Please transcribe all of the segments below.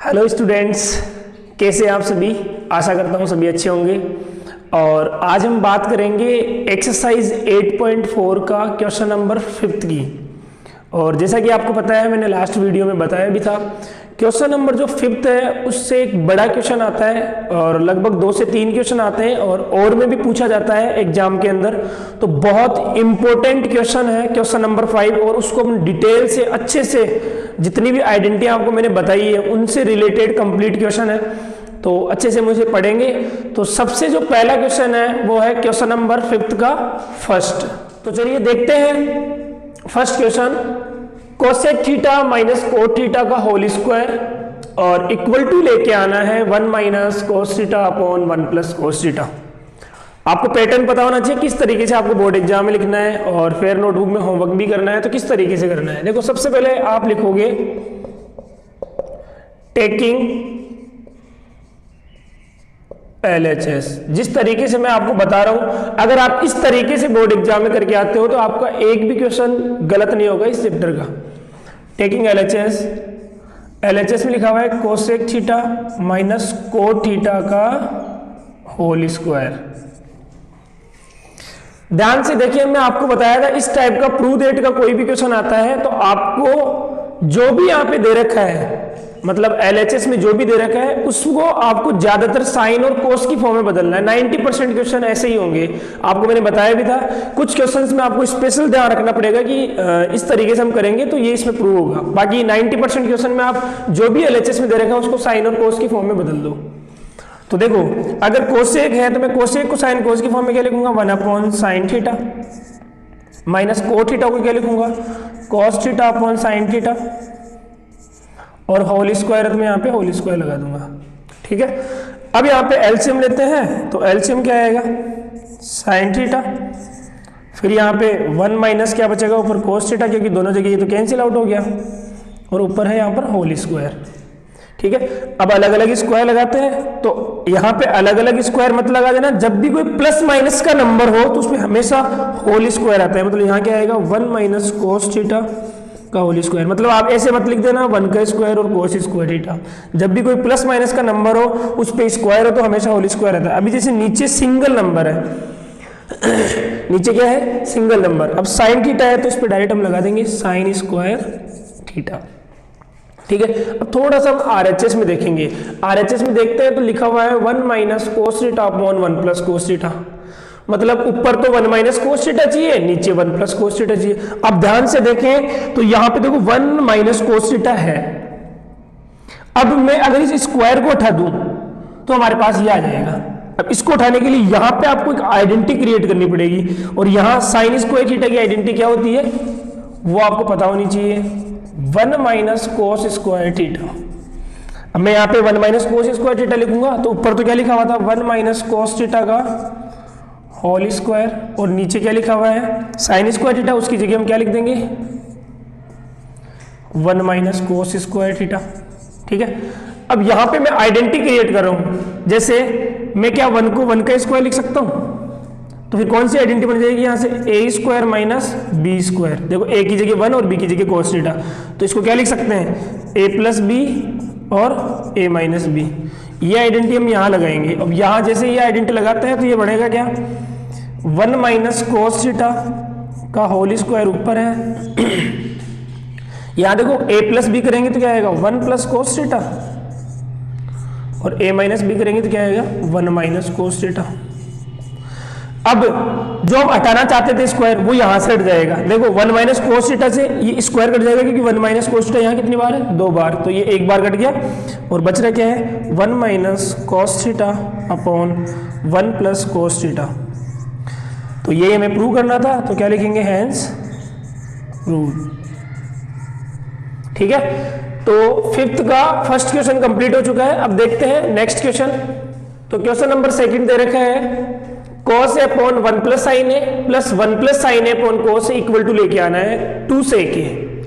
Hello students, कैसे आप सभी। आशा करता हूँ सभी अच्छे होंगे। और आज हम बात करेंगे एक्सरसाइज 8.4 का क्वेश्चन नंबर 5 की। और जैसा कि आपको पता है, मैंने लास्ट वीडियो में बताया भी था, क्वेश्चन नंबर जो 5 है उससे एक बड़ा क्वेश्चन आता है और लगभग 2 से 3 क्वेश्चन आते हैं और में भी पूछा जाता है एग्जाम के अंदर। तो बहुत इंपॉर्टेंट क्वेश्चन है क्वेश्चन नंबर 5, और उसको हम डिटेल से अच्छे से जितनी भी आइडेंटिटी आपको मैंने बताई है उनसे रिलेटेड कंप्लीट क्वेश्चन है, तो अच्छे से मुझे पढ़ेंगे। तो सबसे जो पहला क्वेश्चन है वो है क्वेश्चन नंबर 5 का फर्स्ट। तो चलिए देखते हैं first question. Cosec theta minus cot theta का होल स्क्वायर और इक्वल टू लेके आना है 1 minus cos theta upon 1 plus cos theta. आपको पैटर्न पता होना चाहिए किस तरीके से आपको बोर्ड एग्जाम में लिखना है और फिर नोटबुक में होमवर्क भी करना है, तो किस तरीके से करना है। देखो, सबसे पहले आप लिखोगे टेकिंग LHS। जिस तरीके से मैं आपको बता रहा हूं, अगर आप इस तरीके से बोर्ड एग्जाम में करके आते हो तो आपका एक भी क्वेश्चन गलत नहीं होगा इस चैप्टर का। टेकिंग LHS में लिखा हुआ है cosec theta minus cot theta का होल स्क्वायर। ध्यान से देखिए, मैं आपको बताया था इस टाइप का प्रूव दैट का कोई भी क्वेश्चन आता है तो आपको जो भी यहाँ पे दे रखा है, मतलब LHS में जो भी दे रखा है उसको आपको ज्यादातर साइन और कोस की फॉर्म में बदलना है। 90% क्वेश्चन ऐसे ही होंगे। आपको मैंने बताया भी था, कुछ क्वेश्चंस में आपको स्पेशल ध्यान रखना पड़ेगा कि इस तरीके से हम करेंगे तो ये इसमें प्रूव होगा। बाकी 90% क्वेश्चन में आप जो भी LHS में दे रखा है उसको साइन और कोस की फॉर्म में बदल दो। तो देखो, अगर कोसेक है तो मैं कोसेक को साइन कोस की फॉर्म में क्या लिखूंगा, 1 upon sine theta, minus cot theta को क्या लिखूंगा, cos theta upon sine theta, और होल स्क्वायर है तो मैं यहाँ पे होल स्क्वायर लगा दूंगा। ठीक है, अब यहाँ पे एलसीएम लेते हैं तो एलसीएम क्या आएगा, साइन थीटा, फिर यहाँ पे 1 माइनस क्या बचेगा ऊपर कोस थीटा, क्योंकि दोनों जगह ये तो कैंसिल आउट हो गया, और ऊपर है यहाँ पर होल स्क्वायर। ठीक है, अब अलग अलग स्क्वायर लगाते हैं तो यहाँ पे अलग अलग स्क्वायर मत लगा देना। जब भी कोई प्लस माइनस का नंबर हो तो उसमें हमेशा होल स्क्वायर आता है। मतलब यहाँ क्या आएगा, 1 माइनस कोस थीटा का होल स्क्वायर। मतलब आप ऐसे मत लिख देना 1 का स्क्वायर और कोस स्क्वायर थीटा। जब भी कोई प्लस माइनस का नंबर हो उस पे स्क्वायर हो तो हमेशा होल स्क्वायर आता है। अभी जैसे नीचे सिंगल नंबर है नीचे क्या है, सिंगल नंबर। अब साइन थीटा है तो इस पे डायरेक्ट हम लगा देंगे साइन स्क्वायर थीटा। ठीक है, अब थोड़ा सा हम RHS में देखेंगे। RHS में देखते हैं तो लिखा हुआ है 1 minus cos theta upon 1 plus cos theta. मतलब ऊपर तो 1 माइनस कोस थीटा चाहिए, नीचे 1 प्लस कोस थीटा चाहिए। अब ध्यान से देखें तो यहां पे देखो 1 माइनस कोस थीटा है। अब मैं अगर इस स्क्वायर को उठा दूं तो हमारे पास ये आ जाएगा। अब इसको उठाने के लिए यहां पे आपको एक आइडेंटिटी क्रिएट करनी पड़ेगी, और यहां साइन स्क्वायर थीटा की आइडेंटिटी क्या होती है वो आपको पता होनी चाहिए, 1 माइनस कोस स्क्वायर थीटा। अब मैं यहाँ पे 1 माइनस कोस स्क्वायर थीटा लिखूंगा तो ऊपर तो क्या लिखा हुआ था, 1 माइनस कोस थीटा का होल स्क्वायर, और नीचे क्या लिखा हुआ है साइन स्क्वायर थीटा। उसकी जगह हम क्या लिख देंगे, 1 माइनस कोस स्क्वायर थीटा। ठीक है, अब यहाँ पे मैं आइडेंटिटी क्रिएट कर रहा हूँ। जैसे मैं क्या 1 को 1 का स्क्वायर लिख सकता हूँ, तो फिर कौन सी आइडेंटिटी बन जाएगी यहाँ से, a square minus b square. देखो a की जगह 1 और b की जगह कोस थीटा, तो इसको क्या लिख सकते हैं, a प्लस बी और a माइनस बी। ये आइडेंटिटी हम यहाँ लगाएंगे। अब यहाँ जैसे ये आइडेंटिटी लगाते हैं तो ये बढ़ेगा क्या, 1 माइनस कोस थीटा का होल स्क्वायर ऊपर है यहाँ देखो a प्लस बी करेंगे तो क्या आएगा, 1 प्लस कोस थीटा, और a माइनस बी करेंगे तो क्या आएगा, 1 माइनस कोस थीटा। अब जो हम हटाना चाहते थे स्क्वायर वो यहां से हट जाएगा। देखो 1 माइनस कोस थीटा से ये स्क्वायर कट जाएगा, क्योंकि 1 माइनस कोस थीटा यहाँ कितनी बार है, 2 बार, तो ये एक बार कट गया और बच रहा क्या है, 1 minus cos theta upon 1 plus cos theta. तो ये हमें प्रूव करना था, तो क्या लिखेंगे, हैंस प्रूव। ठीक है, तो 5th का फर्स्ट क्वेश्चन कंप्लीट हो चुका है। अब देखते हैं नेक्स्ट क्वेश्चन। तो क्वेश्चन नंबर 2 दे रखा है cos a upon 1 plus sine A plus 1 plus sine A upon cos equal to लेके आना है 2 से के।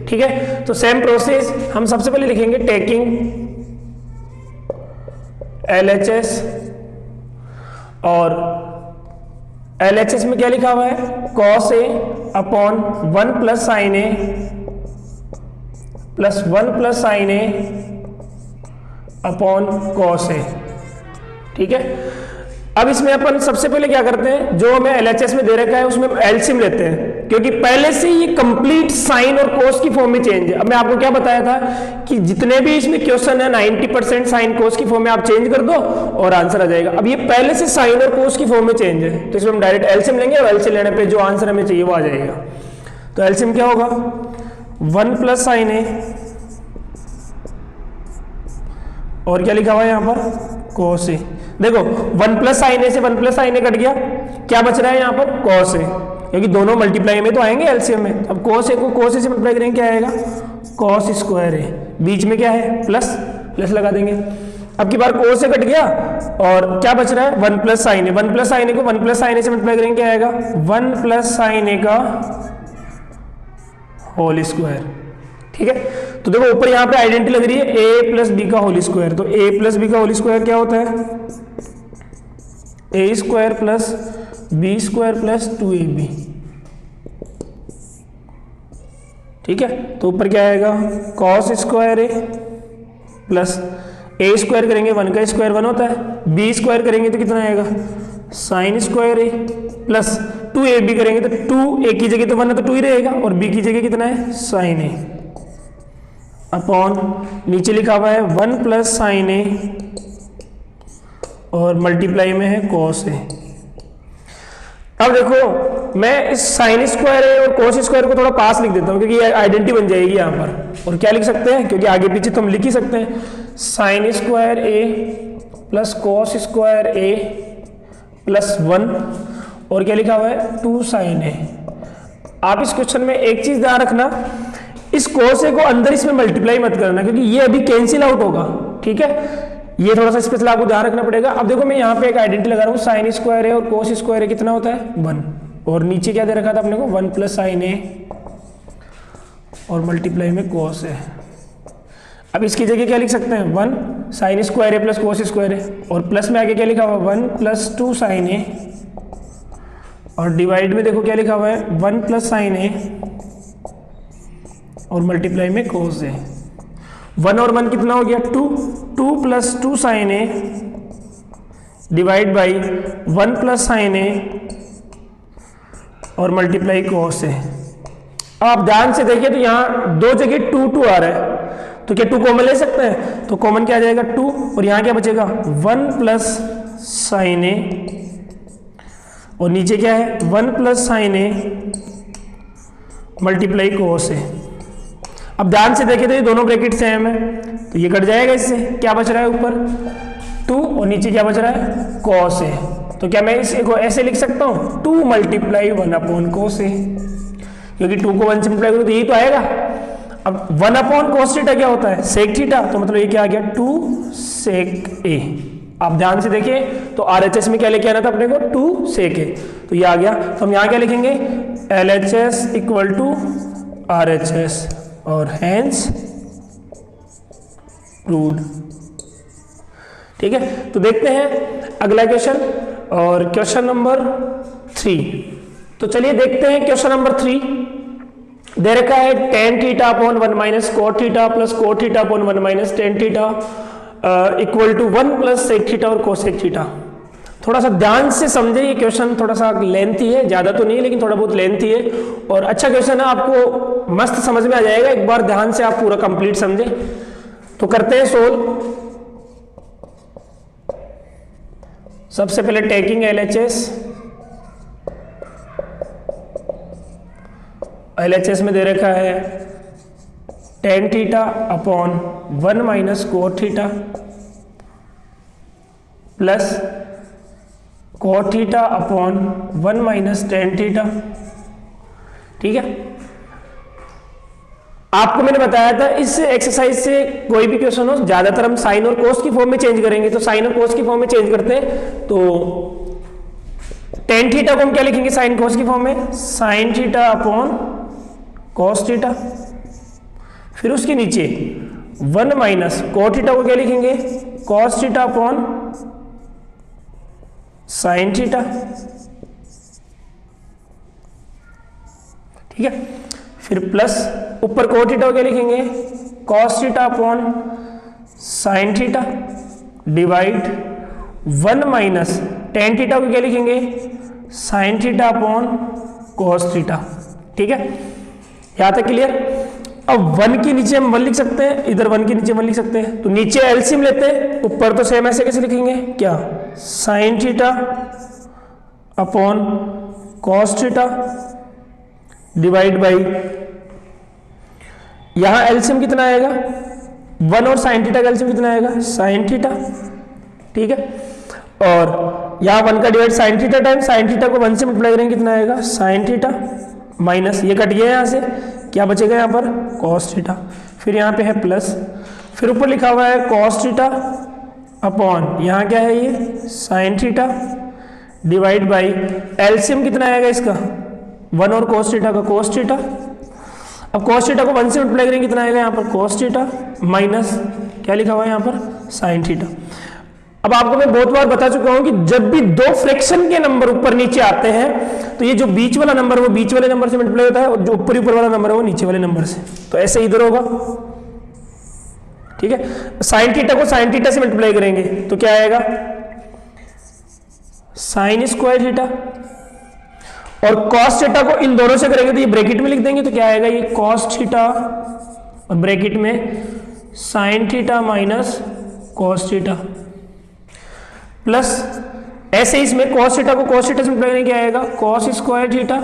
ठीक है, तो सेम प्रोसेस हम सबसे पहले लिखेंगे टेकिंग LHS, और LHS में क्या लिखा हुआ है, cos a upon 1 plus sine A plus 1 plus sine A upon cos A. ठीक है, अब इसमें अपन सबसे पहले क्या करते हैं, जो हमें एलएचएस में दे रखा है उसमें एलसीएम लेते हैं, क्योंकि पहले से ये कंप्लीट साइन और कोस की फॉर्म में चेंज है। अब मैं आपको क्या बताया था कि जितने भी इसमें क्वेश्चन है 90% साइन कोस की फॉर्म में आप चेंज कर दो और आंसर आ जाएगा। अब ये पहले से साइन और कोस की फॉर्म में चेंज है, तो इसमें हम डायरेक्ट एलसीएम लेंगे और एलसीएम लेने पे जो आंसर हमें चाहिए वो आ जाएगा। तो एलसीएम क्या होगा, 1 प्लस साइन ए और क्या लिखा हुआ है यहाँ पर, कोस ए। देखो 1 प्लस साइन ए से 1 प्लस साइन ए कट गया, क्या बच रहा है यहाँ पर, कोस ए, क्योंकि दोनों मल्टीप्लाई में तो आएंगे एलसीएम में। अब कोस ए को कोस ए से मल्टीप्लाई करेंगे, क्या आएगा, कोस स्क्वायर ए, बीच में क्या है, प्लस, प्लस लगा देंगे। अब की बार कोस ए कट गया और क्या बच रहा है, 1 प्लस साइन ए। 1 प्लस साइन ए को 1 प्लस साइन ए से मल्टीप्लाई करेंगे, क्या आएगा, 1 प्लस साइन ए का होल स्क्वायर। ठीक है, तो देखो ऊपर यहाँ पे आइडेंटिटी लग रही है a प्लस बी का होल स्क्वायर, तो a प्लस बी का होल स्क्वायर क्या होता है, a square plus B square plus 2ab। ठीक है, तो ऊपर क्या आएगा, cos square A plus a square करेंगे 1 का स्क्वायर 1 होता है, b स्क्वायर करेंगे तो कितना आएगा, sign square A plus 2ab करेंगे तो 2 a की जगह तो 1 है तो 2 ही रहेगा और b की जगह कितना है, साइन ए, अपॉन नीचे लिखा हुआ है 1 प्लस साइन ए और मल्टीप्लाई में है कॉस ए। अब देखो मैं इस साइन स्क्वायर ए और कॉस स्क्वायर को थोड़ा पास लिख देता हूं, क्योंकि ये आइडेंटिटी बन जाएगी यहाँ पर। और क्या लिख सकते हैं, क्योंकि आगे पीछे तो हम लिख ही सकते हैं, sign square A plus cos square A plus 1 और क्या लिखा हुआ है, 2 साइन ए। आप इस क्वेश्चन में एक चीज ध्यान रखना, इस कोस ए को अंदर इसमें मल्टीप्लाई मत करना, क्योंकि ये अभी कैंसिल आउट होगा। ठीक है, ये थोड़ा सा स्पेशल आपको ध्यान रखना पड़ेगा। अब देखो मैं यहाँ पे एक आइडेंटिटी लगा रहा हूँ, साइन स्क्वायर ए और कोस स्क्वायर ए कितना होता है, 1, और नीचे क्या दे रखा था अपने को, 1 प्लस साइन ए और मल्टीप्लाई में कोस ए। अब इसकी जगह क्या लिख सकते हैं, 1 sign square A plus cos square ए, और प्लस में आगे क्या लिखा हुआ, 1 प्लस 2 साइन ए, और डिवाइड में देखो क्या लिखा हुआ है, 1 प्लस साइन ए और मल्टीप्लाई में कोस ए। 1 और 1 कितना हो गया, 2 plus 2 sine A divide by 1 plus sine A और मल्टीप्लाई कोस ए। अब आप ध्यान से देखिए तो यहाँ दो जगह 2 आ रहा है, तो क्या 2 कॉमन ले सकते हैं, तो कॉमन क्या आ जाएगा, 2, और यहाँ क्या बचेगा, 1 प्लस साइन ए और नीचे क्या है, 1 प्लस साइन ए मल्टीप्लाई कोस ए। अब ध्यान से देखिए तो ये दोनों ब्रैकेट सेम है, तो ये कट जाएगा, इससे क्या बच रहा है, ऊपर 2 और नीचे क्या बच रहा है, कॉस ए। तो क्या मैं इसको ऐसे लिख सकता हूँ, 2 मल्टीप्लाई 1 अपॉन कोस ए, क्योंकि 2 को 1 से मल्टीप्लाई करो तो यही तो आएगा। अब 1 अपॉन कोस थीटा क्या होता है, सेक थीटा, तो मतलब ये क्या आ गया, 2 सेक ए। आप ध्यान से देखिए तो RHS में क्या लेके आना था अपने को, 2 सेक ए, तो ये आ गया। तो हम यहाँ क्या लिखेंगे, LHS इक्वल टू RHS और हैंस प्रूव्ड। ठीक है, तो देखते हैं अगला क्वेश्चन, और क्वेश्चन नंबर 3। तो चलिए देखते हैं क्वेश्चन नंबर 3। दे रखा है tan theta upon 1 minus cot theta plus cot theta upon 1 minus tan theta equal to 1 plus sec theta और कोसेक थीटा। थोड़ा सा ध्यान से समझे, ये क्वेश्चन थोड़ा सा लेंथी है, ज्यादा तो नहीं है लेकिन थोड़ा बहुत लेंथी है, और अच्छा क्वेश्चन है, आपको मस्त समझ में आ जाएगा एक बार ध्यान से आप पूरा कंप्लीट समझे। तो करते हैं सोल्व। सबसे पहले टेकिंग LHS में दे रखा है tan theta upon 1 minus cot theta plus cot theta upon 1 minus tan theta. ठीक है, आपको मैंने बताया था इस एक्सरसाइज से कोई भी क्वेश्चन हो, ज्यादातर हम साइन और कोस की फॉर्म में चेंज करेंगे, तो साइन और कोस की फॉर्म में चेंज करते हैं। तो tan थीटा को हम क्या लिखेंगे, साइन कोस की फॉर्म में, sine theta upon cos theta, फिर उसके नीचे 1 माइनस कोट थीटा को क्या लिखेंगे, cos theta upon sine theta. ठीक है, फिर प्लस ऊपर कोट थीटा को क्या लिखेंगे, cos theta upon sine theta divide 1 minus tan theta को क्या लिखेंगे, sine theta upon cos theta. ठीक है, यहां तक क्लियर। अब 1 के नीचे हम 1 लिख सकते हैं, इधर 1 के नीचे 1 लिख सकते हैं, तो नीचे एलसीएम लेते हैं, ऊपर तो सेम ऐसे कैसे लिखेंगे, क्या, sine theta upon cos theta divide by, यहां एलसीएम कितना आएगा, 1 और साइन थीटा का एलसीएम कितना आएगा, साइन थीटा। ठीक है, और यहां 1 का divide sine theta time sine theta को 1 से मल्टीप्लाई करेंगे कितना आएगा, साइन थीटा, माइनस ये कट गया यहां से, क्या बचेगा यहां पर, कॉस थीटा, फिर यहां पे है प्लस, फिर ऊपर लिखा हुआ है कॉस थीटा अपॉन यहां क्या है ये, sine theta divide by LCM कितना आएगा इसका, 1 और कॉस थीटा का कॉस थीटा। अब कॉस थीटा को 1 से मल्टीप्लाई करेंगे कितना आएगा यहाँ पर, कॉस थीटा, माइनस क्या लिखा हुआ है यहाँ पर, साइन थीटा। अब आपको मैं बहुत बार बता चुका हूं कि जब भी दो फ्रैक्शन के नंबर ऊपर नीचे आते हैं तो ये जो बीच वाला नंबर है वो बीच वाले नंबर से मल्टीप्लाई होता है और जो ऊपर वाला नंबर है वो नीचे वाले नंबर से, तो ऐसे इधर होगा। ठीक है, साइन थीटा को साइन थीटा से मल्टीप्लाई करेंगे तो क्या आएगा, साइन स्क्वायर थीटा, और कॉस थीटा को इन दोनों से करेंगे तो ये ब्रैकेट में लिख देंगे तो क्या आएगा, ये कॉस थीटा और ब्रैकेट में sine theta minus cos theta, plus ऐसे इसमें कॉस थीटा को कॉस थीटा से मल्टीप्लाई करेंगे क्या आएगा, कॉस स्क्वायर थीटा,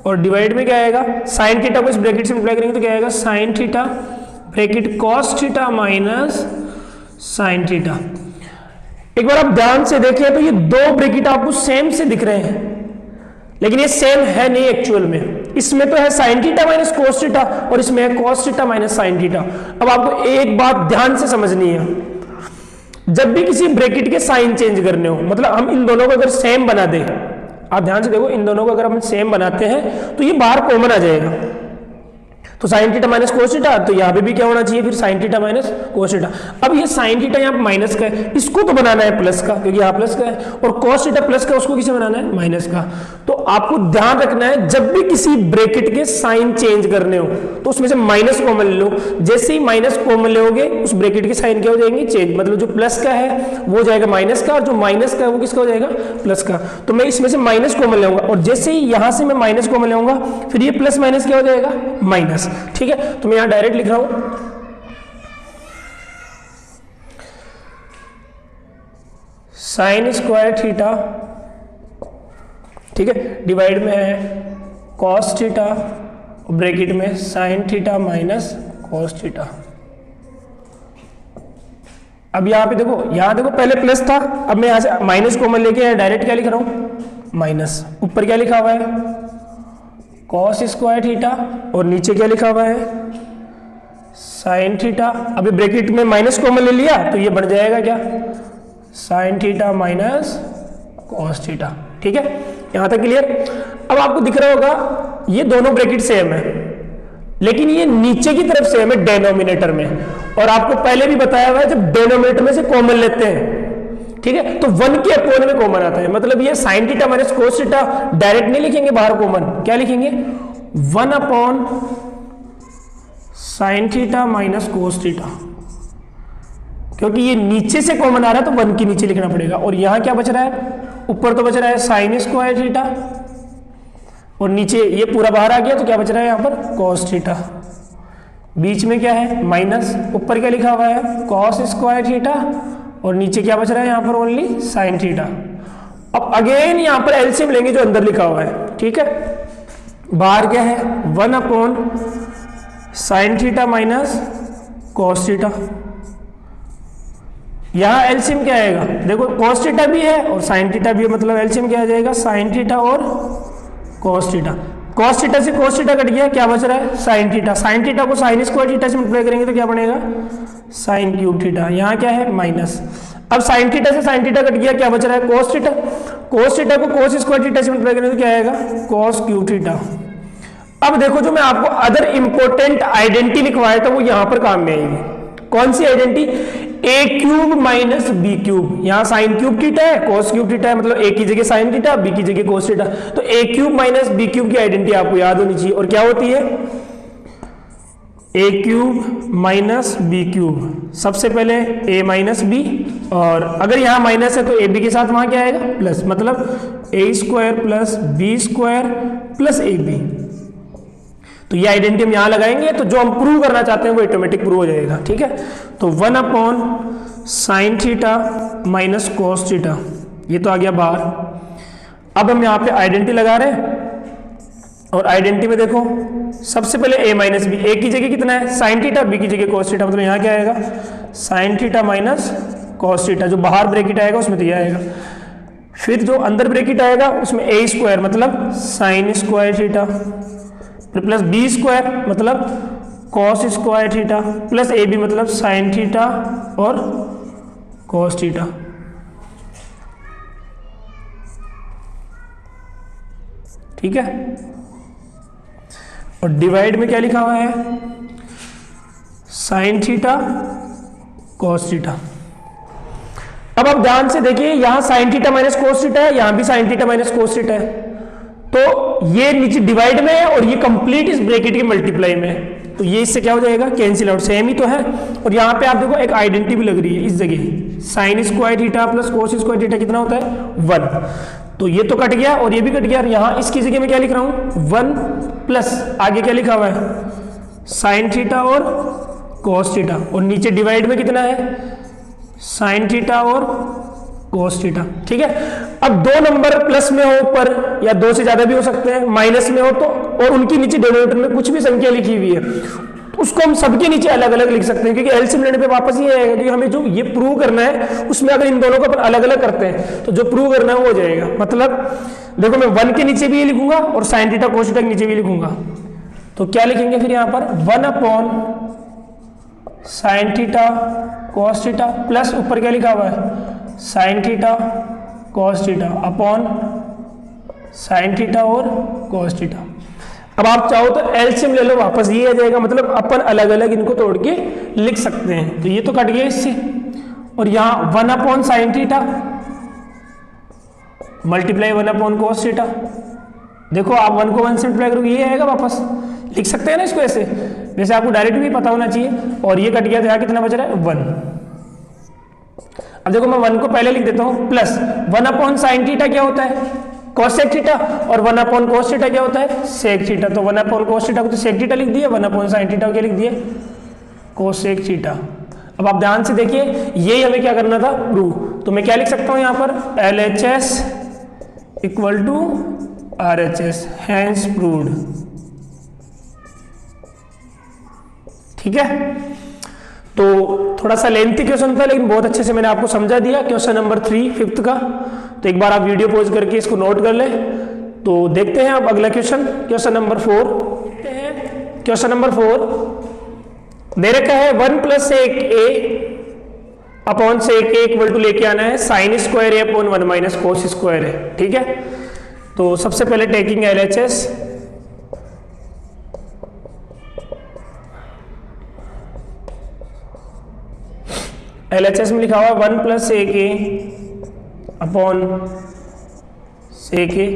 और डिवाइड में क्या आएगा, साइन थीटा को इस ब्रैकेट से मल्टीप्लाई करेंगे तो क्या आएगा, sine theta bracket cos theta minus sine theta. एक बार आप ध्यान से देखें तो ये दो ब्रैकेट आपको सेम से दिख रहे हैं, लेकिन ये सेम है नहीं एक्चुअल में। इसमें तो है sine theta minus cos theta और इसमें है cos theta minus sine theta. अब आपको एक बात ध्यान से समझनी है, जब भी किसी ब्रैकेट के साइन चेंज करने हो, मतलब हम इन दोनों को अगर सेम बना दें, आप ध्यान से देखो, इन दोनों को अगर हम सेम बनाते हैं तो ये बाहर कॉमन आ जाएगा, तो sine theta minus cos theta, तो यहाँ पे भी क्या होना चाहिए फिर sine theta minus cos theta. अब ये साइन थीटा यहाँ माइनस का है, इसको तो बनाना है प्लस का क्योंकि यहाँ प्लस का है, और कोस थीटा प्लस का, उसको किसे बनाना है, माइनस का। तो आपको ध्यान रखना है जब भी किसी ब्रैकेट के साइन चेंज करने हो तो उसमें से माइनस कॉमन ले लो, जैसे ही माइनस कॉमन लोगे उस ब्रैकेट के साइन क्या हो जाएंगे, चेंज, मतलब जो प्लस का है वो हो जाएगा माइनस का और जो माइनस का है वो किसका हो जाएगा, प्लस का। तो मैं इसमें से माइनस कॉमन लूंगा और जैसे ही यहां से मैं माइनस कॉमन लूंगा फिर ये प्लस माइनस क्या हो जाएगा, माइनस। ठीक है, तो मैं यहां डायरेक्ट लिख रहा हूं साइन स्क्वायर थीटा, ठीक है, डिवाइड में है कॉस थीटा, ब्रैकेट में sine theta minus cos theta. अब यहां पे देखो, यहां देखो पहले प्लस था, अब मैं यहां से माइनस कॉमन लेके डायरेक्ट क्या लिख रहा हूं, माइनस। ऊपर क्या लिखा हुआ है, कॉस स्क्वायर थीटा, और नीचे क्या लिखा हुआ है, साइन थीटा। अभी ब्रैकेट में माइनस कॉमन ले लिया तो ये बन जाएगा क्या, sine theta minus cos theta. ठीक है, यहां तक क्लियर। अब आपको दिख रहा होगा ये दोनों ब्रैकेट सेम है, लेकिन ये नीचे की तरफ सेम है डेनोमिनेटर में, और आपको पहले भी बताया हुआ है जब डेनोमिनेटर में से कॉमन लेते हैं, ठीक है, तो 1 के अपोन में कॉमन आता है, मतलब ये sine theta minus cos theta direct नहीं लिखेंगे बाहर कॉमन, क्या लिखेंगे, 1 upon sine theta minus cos theta, क्योंकि ये नीचे से कॉमन आ रहा है तो 1 के नीचे लिखना पड़ेगा। और यहां क्या बच रहा है, ऊपर तो बच रहा है साइन स्क्वायर थीटा और नीचे ये पूरा बाहर आ गया तो क्या बच रहा है यहां पर, कॉस थीटा। बीच में क्या है, माइनस, ऊपर क्या लिखा हुआ है, कॉस स्क्वायर थीटा, और नीचे क्या बच रहा है यहां पर, ओनली साइन थीटा। अब अगेन यहां पर एलसीएम लेंगे जो अंदर लिखा हुआ है, ठीक है, बाहर क्या है, 1 upon sine theta minus cos theta. यहां एलसीएम क्या आएगा, देखो कॉस थीटा भी है और साइन थीटा भी है, मतलब एलसीएम क्या आ जाएगा, साइन थीटा और कॉस थीटा। कॉस थीटा से कॉस थीटा कट गया, क्या बच रहा है, साइन थीटा। साइन थीटा को साइन स्क्वायर थीटा से मल्टीप्लाई करेंगे तो क्या बनेगा, साइन क्यूब थीटा। यहां क्या है, माइनस। अब साइन थीटा से साइन थीटा कट गया, क्या बच रहा है, कॉस थीटा। कॉस थीटा को कॉस स्क्वायर थीटा से मल्टीप्लाई करेंगे तो क्या आएगा, कॉस क्यूब थीटा। अब देखो जो मैं आपको अदर इंपॉर्टेंट आइडेंटिटी लिखवाया था वो यहां पर काम में आएगी। कौन सी आइडेंटिटी, ए क्यूब माइनस बी क्यूब। यहां साइन क्यूब थीटा है, कॉस क्यूब थीटा है, मतलब ए की जगह साइन थीटा, बी की जगह कॉस थीटा, तो ए क्यूब माइनस बी क्यूब की आइडेंटिटी आपको याद होनी चाहिए। और क्या होती है, ए क्यूब माइनस बी क्यूब, सबसे पहले ए माइनस बी, और अगर यहाँ माइनस है तो ए बी के साथ वहाँ क्या आएगा प्लस, मतलब A square plus B square plus A B. तो ये आइडेंटिटी हम यहाँ लगाएंगे तो जो हम प्रूव करना चाहते हैं वो ऑटोमेटिक प्रूव हो जाएगा। ठीक है, तो 1 upon sine theta minus cos theta, ये तो आ गया बाहर। अब हम यहाँ पे आइडेंटिटी लगा रहे हैं, और आइडेंटिटी में देखो सबसे पहले a माइनस बी, ए की जगह कितना है साइन थीटा, बी की जगह कॉस थीटा, मतलब यहाँ क्या आएगा sine theta minus cos theta, जो बाहर ब्रैकेट आएगा उसमें तो ये आएगा। फिर जो अंदर ब्रैकेट आएगा उसमें a स्क्वायर मतलब sine square theta plus B square मतलब cos square theta plus A B मतलब साइन थीटा और कॉस थीटा। ठीक है, और डिवाइड में क्या लिखा हुआ है साइन थीटा कॉस थीटा। अब आप ध्यान से देखिए, यहां sine theta minus cos theta है, यहां भी sine theta minus cos theta है, तो ये नीचे डिवाइड में है और ये कंप्लीट इस ब्रैकेट के मल्टीप्लाई में है, तो ये इससे क्या हो जाएगा कैंसिल आउट, सेम ही तो है। और यहाँ पे आप देखो एक आइडेंटिटी भी लग रही है इस जगह, sign square theta plus cos square theta कितना होता है 1, तो ये तो कट गया और ये भी कट गया। और यहाँ इसकी जगह में क्या लिख रहा हूँ 1 प्लस आगे क्या लिखा हुआ है साइन थीटा और कॉस थीटा, और नीचे डिवाइड में कितना है साइन थीटा और कॉस थीटा। ठीक है, अब दो नंबर प्लस में हो ऊपर या दो से ज्यादा भी हो सकते हैं, माइनस में हो तो, और उनके नीचे डिनोमिनेटर में कुछ भी संख्या लिखी हुई है, उसको हम सबके नीचे अलग अलग लिख सकते हैं, क्योंकि एलसीएम लेने पे वापस ये आएगा कि हमें जो ये प्रूव करना है उसमें अगर इन दोनों को अपन अलग अलग करते हैं तो जो प्रूव करना है वो हो जाएगा। मतलब देखो मैं 1 के नीचे भी ये लिखूंगा और साइन थीटा कोस थीटा के नीचे भी लिखूंगा, तो क्या लिखेंगे फिर यहाँ पर 1 upon sine theta cos theta plus ऊपर क्या लिखा हुआ है sine theta cos theta upon sine theta और कॉस थीटा। अब आप चाहो तो एलसीएम ले लो, वापस ये आ जाएगा, मतलब अपन अलग अलग इनको तोड़ के लिख सकते हैं। तो ये तो कट गया इससे, और यहाँ 1 upon sine theta multiply 1 upon cos theta, देखो आप 1 को 1 से मल्टीप्लाई करोगे ये आएगा, वापस लिख सकते हैं ना इसको ऐसे, वैसे आपको डायरेक्ट भी पता होना चाहिए। और ये कट गया तो यहाँ कितना बच रहा है 1। अब देखो मैं 1 को पहले लिख देता हूँ प्लस 1 अपॉन साइन थीटा क्या होता है कोसेक थीटा, और 1 अपॉन कोस थीटा क्या होता है सेक थीटा, तो 1 अपॉन कोस थीटा को तो सेक थीटा लिख दिया, 1 अपॉन साइन थीटा को क्या लिख दिया कोसेक थीटा। अब आप ध्यान से देखिए, ये हमें क्या करना था प्रूव, तो मैं क्या लिख सकता हूँ यहाँ पर LHS equal to RHS hence proved. ठीक है, तो थोड़ा सा लेंथी क्वेश्चन था लेकिन बहुत अच्छे से मैंने आपको समझा दिया। क्वेश्चन नंबर 3 5th का, तो एक बार आप वीडियो पॉज करके इसको नोट कर ले। तो देखते हैं अब अगला question, question number 4। Question number 4 दे रखा है 1 plus sec A upon sec A equal to लेके आना है sine square A upon 1 minus cos square है। ठीक है, तो सबसे पहले टेकिंग LHS, LHS में लिखा हुआ 1 plus sec A upon sec ए।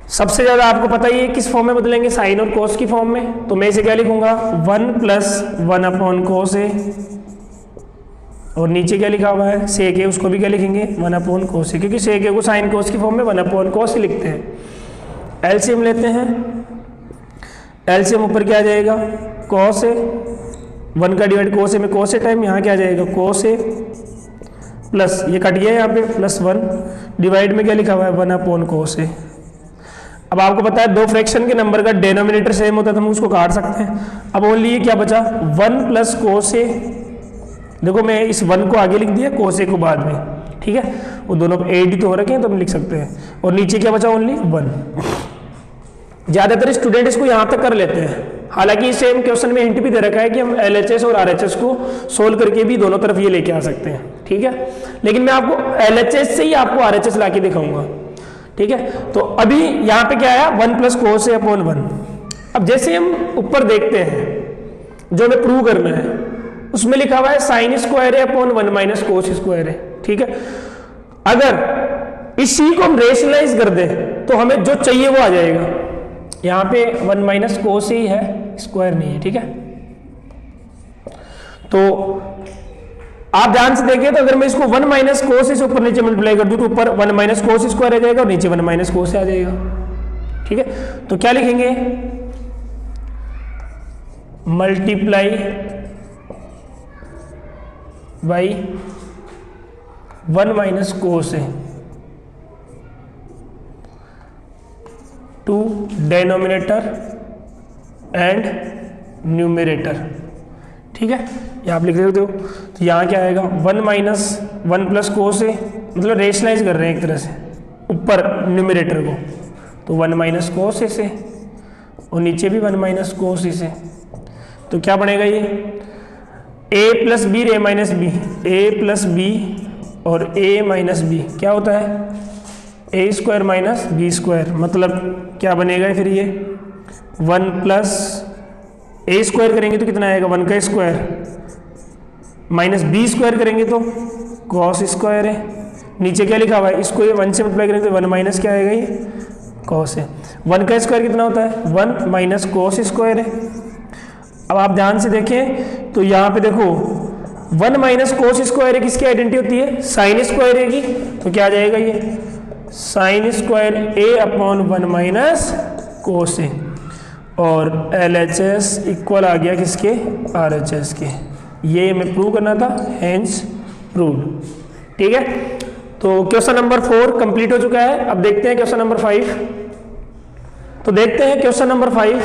सबसे ज्यादा आपको पता ही है किस फॉर्म में बदलेंगे, साइन और कोस की फॉर्म में, तो मैं इसे क्या लिखूंगा 1 प्लस 1 अपॉन कोस ए, और नीचे क्या लिखा हुआ है सेक ए, उसको भी क्या लिखेंगे 1 अपॉन कोस ए, क्योंकि सेक ए को साइन कोस की फॉर्म में 1 अपॉन कोस ही लिखते हैं। एलसीएम लेते हैं, एलसीएम ऊपर क्या आ जाएगा कोस ए, 1 का डिवाइड कोस ए में कोस ए टाइम, यहाँ क्या आ जाएगा कोस ए प्लस ये कट गया यहाँ पे प्लस 1, डिवाइड में क्या लिखा हुआ है 1 अपॉन कोस ए। अब आपको पता है दो फ्रैक्शन के नंबर का डिनोमिनेटर सेम होता है तो हम उसको काट सकते हैं। अब ओनली ये क्या बचा 1 प्लस कोस ए, देखो मैं इस 1 को आगे लिख दिया कोस ए को बाद में, ठीक है, वो दोनों एड तो हो रखे हैं तो हम लिख सकते हैं, और नीचे क्या बचा ओनली 1। ज्यादातर स्टूडेंट इसको यहाँ तक कर लेते हैं, हालांकि सेम क्वेश्चन में हिंट भी दे रखा है कि हम LHS और RHS को सोल्व करके भी दोनों तरफ ये लेके आ सकते हैं। ठीक है, लेकिन मैं आपको LHS से ही आपको RHS लाके दिखाऊंगा। ठीक है, तो अभी यहाँ पे क्या आया 1 प्लस कोस ए अपॉन 1। अब जैसे हम ऊपर देखते हैं जो हमें प्रूव करना है उसमें लिखा हुआ है sine square A upon 1 minus cos square है। ठीक है, अगर इसी को हम रेशनलाइज कर दें तो हमें जो चाहिए वो आ जाएगा। यहाँ पे 1 माइनस कोस ही है, स्क्वायर नहीं है, ठीक है। तो आप ध्यान से देखिए, तो अगर मैं इसको 1 माइनस कोस से ऊपर नीचे मल्टीप्लाई कर दूं तो ऊपर 1 माइनस कोस स्क्वायर आ जाएगा और नीचे 1 माइनस कोस आ जाएगा, ठीक है। तो क्या लिखेंगे, मल्टीप्लाई बाई 1 माइनस कोस है टू डेनोमिनेटर एंड न्यूमरेटर, ठीक है। यहाँ आप लिख देते हो, तो यहाँ क्या आएगा 1 माइनस 1 प्लस कोस है, मतलब रेशनलाइज कर रहे हैं एक तरह से ऊपर न्यूमरेटर को, तो 1 माइनस कोस से और नीचे भी 1 माइनस कोस से, तो क्या बनेगा ये a plus B A minus B, A plus B और a माइनस बी क्या होता है A square minus B square, मतलब क्या बनेगा फिर ये 1 प्लस ए स्क्वायर करेंगे तो कितना आएगा 1 का स्क्वायर, माइनस बी स्क्वायर करेंगे तो कॉस स्क्वायर है, नीचे क्या लिखा हुआ है, इसको ये 1 से मल्टीप्लाई करेंगे तो 1 माइनस क्या आएगा ये कॉस है, 1 का स्क्वायर कितना होता है 1 माइनस कॉस स्क्वायर है। अब आप ध्यान से देखें तो यहाँ पे देखो 1 माइनस कोस स्क्वायर है, किसकी आइडेंटिटी होती है साइन स्क्वायर है की, तो क्या आ जाएगा ये sign square A upon 1 minus कोस ए, और LHS इक्वल आ गया किसके RHS के, ये हमें प्रूव करना था, हेंस प्रूव्ड, ठीक है। तो क्वेश्चन नंबर 4 कंप्लीट हो चुका है। अब देखते हैं क्वेश्चन नंबर 5। तो देखते हैं क्वेश्चन नंबर 5,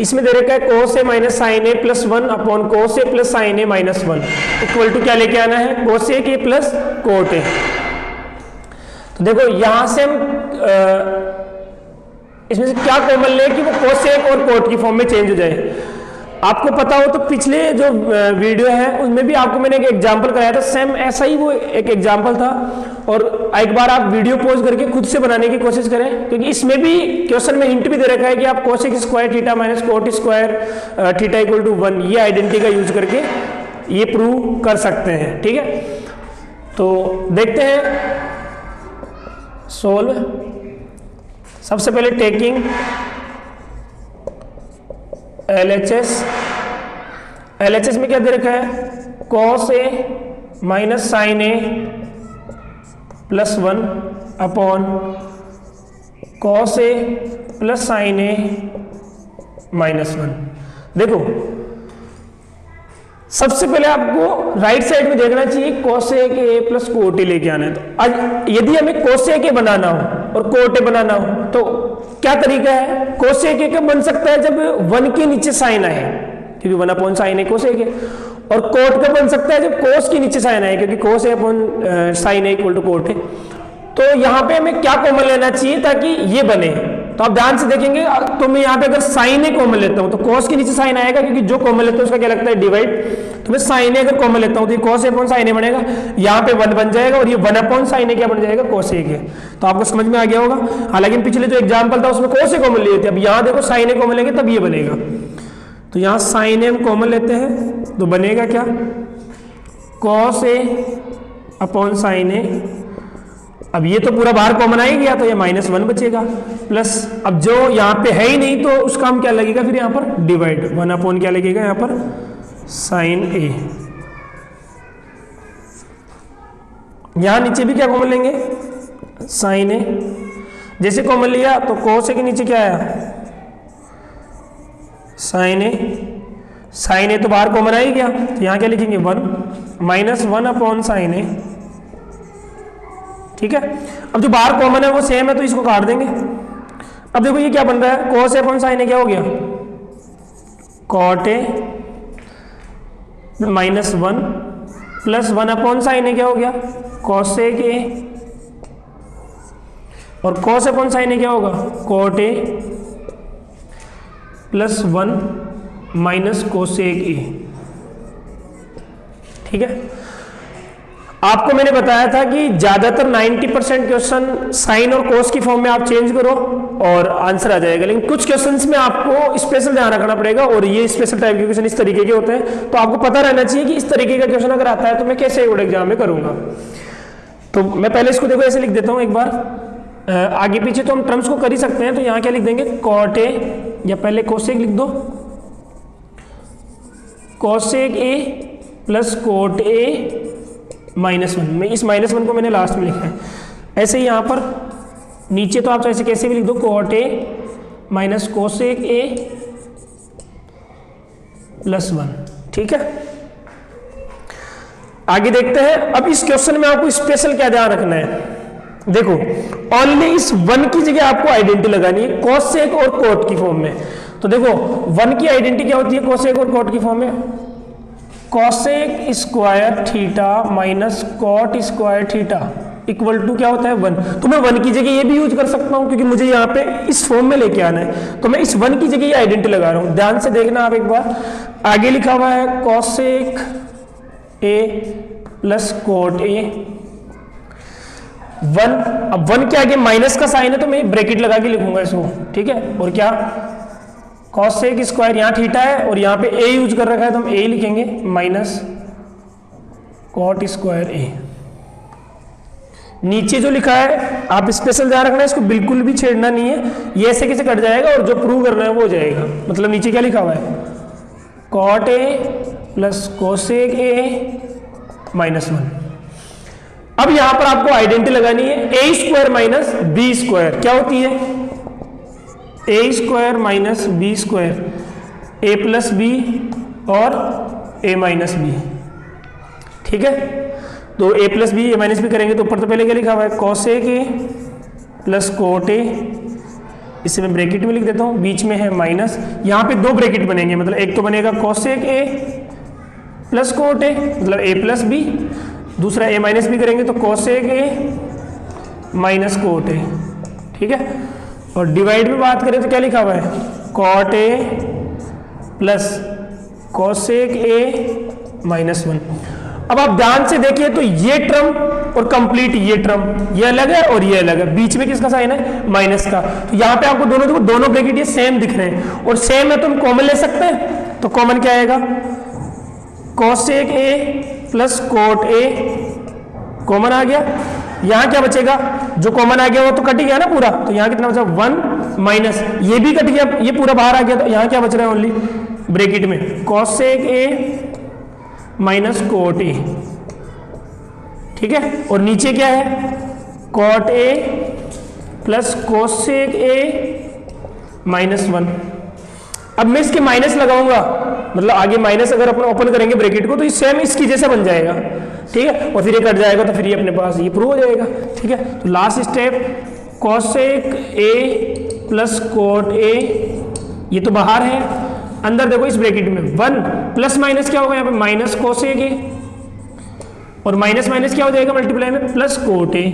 इसमें दे रखा है cos A minus sine A plus 1 upon cos A plus sine A minus 1 equal to क्या लेके आना है कोस ए के प्लस कोट ए। तो देखो यहां से हम इसमें से क्या कॉमन ले कि वो कोसेक और कोट की फॉर्म में चेंज हो जाए। आपको पता हो तो पिछले जो वीडियो है उसमें भी आपको मैंने एक एग्जांपल कराया था, सेम ऐसा ही वो एक एग्जांपल था, और एक बार आप वीडियो पॉज करके खुद से बनाने की कोशिश करें, क्योंकि इसमें भी क्वेश्चन में हिंट भी दे रखा है कि आप cosec square theta minus cot square theta equal to 1 ये आइडेंटिटी का यूज करके ये प्रूव कर सकते हैं, ठीक है। तो देखते हैं सोल्व। सबसे पहले टेकिंग LHS में क्या दे रखा है cos A minus sine A plus 1 upon cos A plus sine A minus 1। देखो सबसे पहले आपको राइट साइड में देखना चाहिए कोसेक ए प्लस कोट ए लेके आना है। तो आज यदि हमें कोसेक ए बनाना हो और कोट ए बनाना हो तो क्या तरीका है, कोसेक ए का बन सकता है जब 1 के नीचे साइन आए, क्योंकि 1 अपॉन साइन ए कोसेक ए, और कोट का बन सकता है जब कोस के नीचे साइन आए, क्योंकि cos A upon sine A equal to cot A. तो यहाँ पे हमें क्या कॉमन लेना चाहिए ताकि ये बने, तो आप ध्यान से देखेंगे, तो मैं यहाँ पे अगर साइन ए कॉमन लेता हूँ तो कॉस के नीचे साइन आएगा, क्योंकि जो कॉमन लेता है उसका क्या लगता है डिवाइड, तो मैं साइन ए अगर कॉमन लेता हूँ तो ये कॉस ए अपॉन साइन ए बनेगा, यहाँ पे 1 बन जाएगा और ये 1 अपॉन साइन ए क्या बन जाएगा कोस ए के। तो आपको समझ में आ गया होगा। हालांकि पिछले जो एग्जाम्पल था उसमें कोस ए कॉमन लिए थे, अब यहाँ देखो साइन ए कॉमन लेंगे तब ये बनेगा। तो यहाँ साइन ए हम कॉमन लेते हैं तो बनेगा क्या कॉस ए अपॉन साइन ए। अब ये तो पूरा बाहर कॉमन आ ही गया तो ये -1 बचेगा, प्लस अब जो यहाँ पे है ही नहीं तो उसका हम क्या लगेगा फिर यहाँ पर डिवाइड, 1 अपॉन क्या लगेगा यहाँ पर साइन ए। यहाँ नीचे भी क्या कॉमन लेंगे साइन ए, जैसे कॉमन लिया तो कोस ए के नीचे क्या आया साइन ए, साइन ए तो बाहर कॉमन आ ही गया, तो यहाँ क्या लिखेंगे 1 -1 अपॉन साइन ए, ठीक है। अब जो बाहर कॉमन है वो सेम है तो इसको काट देंगे। अब देखो ये क्या बन रहा है cos A upon sine A क्या हो गया cot A -1 plus 1 upon sine A क्या हो गया कॉसेक ए, और कॉस अपॉन साइन ए क्या होगा cot A plus 1 minus cosec A, ठीक है। आपको मैंने बताया था कि ज्यादातर 90% क्वेश्चन साइन और कोस की फॉर्म में आप चेंज करो और आंसर आ जाएगा, लेकिन कुछ क्वेश्चंस में आपको स्पेशल ध्यान रखना पड़ेगा, और ये स्पेशल टाइप के क्वेश्चन इस तरीके के होते हैं, तो आपको पता रहना चाहिए कि इस तरीके का क्वेश्चन अगर आता है तो मैं कैसे बोर्ड एग्जाम में करूंगा। तो मैं पहले इसको देखो ऐसे लिख देता हूं एक बार, आगे पीछे तो हम टर्म्स को कर ही सकते हैं, तो यहाँ क्या लिख देंगे कॉट ए या पहले कोसेक लिख दो, कोसेक ए प्लस कोट ए -1, मैं इस -1 को मैंने लास्ट में लिखा है। ऐसे ही यहाँ पर नीचे तो आप ऐसे कैसे भी लिख दो, cot A minus cosec A +1, ठीक है। आगे देखते हैं। अब इस क्वेश्चन में आपको स्पेशल क्या ध्यान रखना है, देखो ओनली इस 1 की जगह आपको आइडेंटिटी लगानी है कोसेक और कोट की फॉर्म में। तो देखो 1 की आइडेंटिटी क्या होती है कोसेक और कोट की फॉर्म में, cosec square theta minus cot square theta equal to क्या होता है 1। तो मैं 1 की जगह ये भी यूज कर सकता हूं क्योंकि मुझे यहाँ पे इस फॉर्म में लेके आना है, तो मैं इस 1 की जगह ये आइडेंटिटी लगा रहा हूं। ध्यान से देखना आप एक बार, आगे लिखा हुआ है कोसेक ए प्लस कोट ए 1। अब 1 के आगे माइनस का साइन है तो मैं ब्रैकेट लगा के लिखूंगा इसको, ठीक है। और क्या कोसेक स्क्वायर, यहाँ थीटा है और यहाँ पे ए यूज कर रखा है तो हम ए लिखेंगे माइनस कोट स्क्वायर ए। नीचे जो लिखा है आप स्पेशल ध्यान रखना है, इसको बिल्कुल भी छेड़ना नहीं है, ये ऐसे कैसे कट जाएगा और जो प्रूव करना है वो हो जाएगा। मतलब नीचे क्या लिखा हुआ है, cot A plus cosec A -1। अब यहां पर आपको आइडेंटिटी लगानी है A square minus B square, क्या होती है A square minus B square, A plus B और ए माइनस बी, ठीक है। तो A plus B A minus B करेंगे तो ऊपर तो पहले क्या लिखा हुआ है cosec A plus cot A, इसे मैं ब्रैकेट में लिख देता हूँ, बीच में है माइनस, यहाँ पे 2 ब्रैकेट बनेंगे, मतलब एक तो बनेगा कोसेक ए प्लस कोट ए मतलब ए प्लस बी, दूसरा ए माइनस बी करेंगे तो cosec A minus cot A, ठीक है। और डिवाइड में बात करें तो क्या लिखा हुआ है cot A plus cosec A -1। अब आप ध्यान से देखिए तो ये टर्म और कंप्लीट ये टर्म, ये अलग है और ये अलग है, बीच में किसका साइन है माइनस का। तो यहाँ पे आपको दोनों ब्रैकेट ये सेम दिख रहे हैं और सेम है तो हम कॉमन ले सकते हैं, तो कॉमन क्या आएगा cosec A plus cot A common आ गया। यहाँ क्या बचेगा, जो कॉमन आ गया वो तो कट गया ना पूरा, तो यहाँ कितना बचा 1 माइनस ये भी कट गया, ये पूरा बाहर आ गया, तो यहाँ क्या बच रहा है ओनली ब्रैकेट में cosec A minus cot A, ठीक है। और नीचे क्या है cot A plus cosec A -1। अब मैं इसके माइनस लगाऊंगा, मतलब आगे माइनस अगर अपन ओपन करेंगे ब्रैकेट को तो ये सेम इसकी जैसा बन जाएगा, ठीक है। और फिर ये कट जाएगा तो फिर ये अपने पास ये प्रूव हो जाएगा, ठीक है। तो last step cosec A plus cot ए, ये तो बाहर है, अंदर देखो इस ब्रैकेट में 1 प्लस माइनस क्या होगा यहाँ पे माइनस कोसेक ए और माइनस माइनस क्या हो जाएगा मल्टीप्लाई में प्लस कोट ए।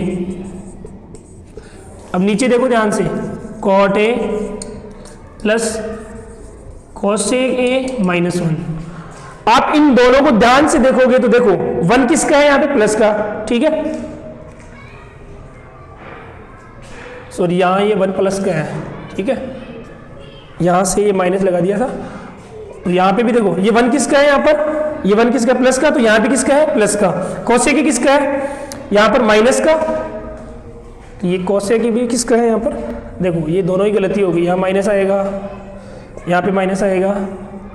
अब नीचे देखो ध्यान से cot A plus cosec A -1। आप इन दोनों को ध्यान से देखोगे तो देखो 1 किसका है यहाँ पे प्लस का, ठीक है। सॉरी यहाँ ये 1 प्लस का है, ठीक है, यहां से ये माइनस लगा दिया था। तो यहाँ पे भी देखो ये 1 किसका है, यहाँ पर ये 1 किसका प्लस का, तो यहाँ पे किसका है प्लस का। कोसेक किसका है यहाँ पर माइनस का, तो ये कोसेक भी किसका है यहाँ पर, देखो ये दोनों ही गलती होगी, यहाँ माइनस आएगा, यहाँ पे माइनस आएगा,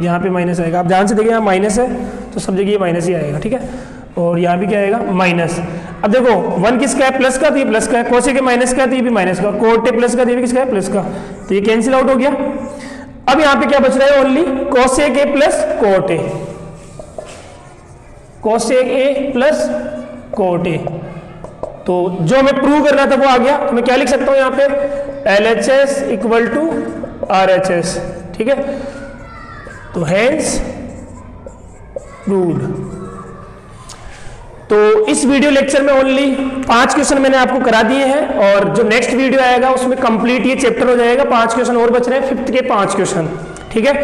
यहाँ पे माइनस आएगा। आप ध्यान से देखिए यहाँ माइनस है तो सब जगह ये माइनस ही आएगा, ठीक है। और यहाँ भी क्या आएगा माइनस। अब देखो 1 किसका है प्लस का, तो ये प्लस का है, कोसेक के माइनस का, तो ये भी माइनस का, कोट ए प्लस का, तो ये भी किसका है प्लस का, तो ये कैंसिल आउट हो गया। अब यहाँ पे क्या बच रहा है only cosec A plus cot A, cosec A plus cot A. तो जो हमें प्रूव करना था वो आ गया, तो मैं क्या लिख सकता हूँ यहाँ पे LHS इक्वल टू RHS, ठीक है। तो हेंस प्रूव्ड। तो इस वीडियो लेक्चर में ओनली 5 क्वेश्चन मैंने आपको करा दिए हैं और जो नेक्स्ट वीडियो आएगा उसमें कंप्लीट ये चैप्टर हो जाएगा, 5 क्वेश्चन और बच रहे हैं, 5th के 5 क्वेश्चन, ठीक है।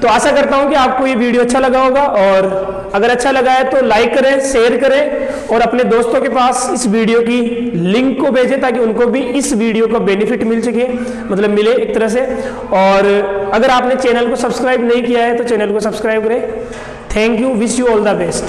तो आशा करता हूं कि आपको ये वीडियो अच्छा लगा होगा और अगर अच्छा लगा है तो लाइक करें, शेयर करें और अपने दोस्तों के पास इस वीडियो की लिंक को भेजें ताकि उनको भी इस वीडियो का बेनिफिट मिल सके, मतलब मिले एक तरह से। और अगर आपने चैनल को सब्सक्राइब नहीं किया है तो चैनल को सब्सक्राइब करें। Thank you, wish you all the best.